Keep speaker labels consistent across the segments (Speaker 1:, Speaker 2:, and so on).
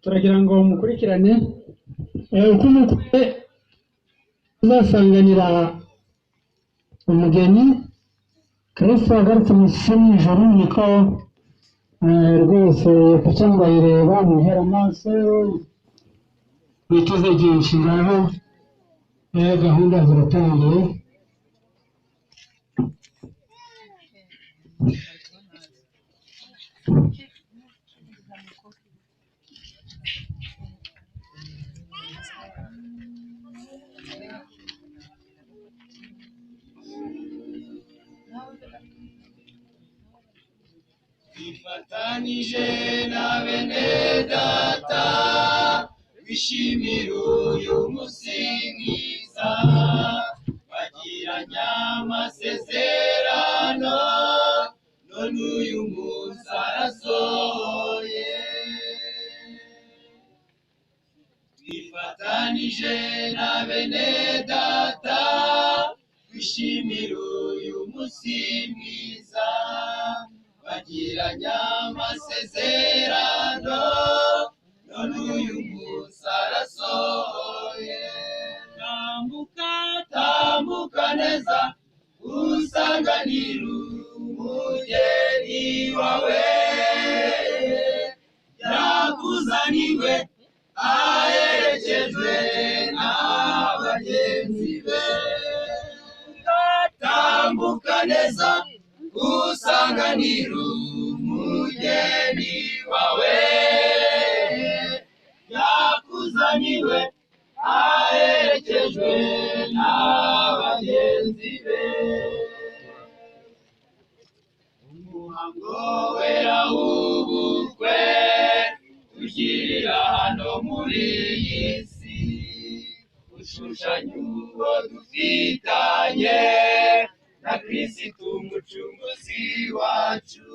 Speaker 1: turagira ngo mukurikirane uko umukwe uzasanganira umugeni Kristo agarutse mu isi y'ijoro niko rwose kuca ngo ayireba muhera amaso mwiteze byinshi ngaho gahunda ziratangiye.
Speaker 2: Twifatanije na bene data bishimira uyu munsi mwiza, bagiranye amasezerano none uyu munsi arasohoye. Twifatanije na bene data bishimira uyu munsi mwiza, bagiranye amasezerano none uyu munsi arasohoye. Tambuka tambuka neza usanganira umugeni wawe, yakuzaniwe aherekejwe n'abagenzi be. Tambuka neza usanganira umugeni wawe, yakuzaniwe aherekejwe n'abagenzi be. Umuhango wera w'ubukwe ugirira hano muri iyi si, ushushanya uwo dufitanye na Kristo umucunguzi wacu.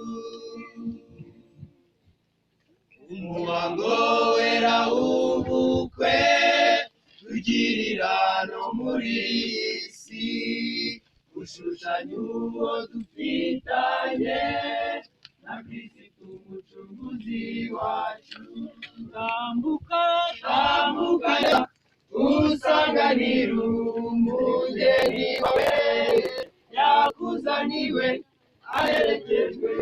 Speaker 2: Umuhango wera w'ubukwe tugirira no muri iyi si, ushushanya uwo dufitanye na Kristo umucunguzi wacu. Tambuka tambuka usanganira umugeni wawe, yakuzaniwe aherekejwe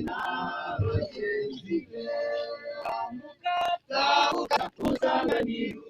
Speaker 2: n'abagenzi be. Tambuka tambuka usanganira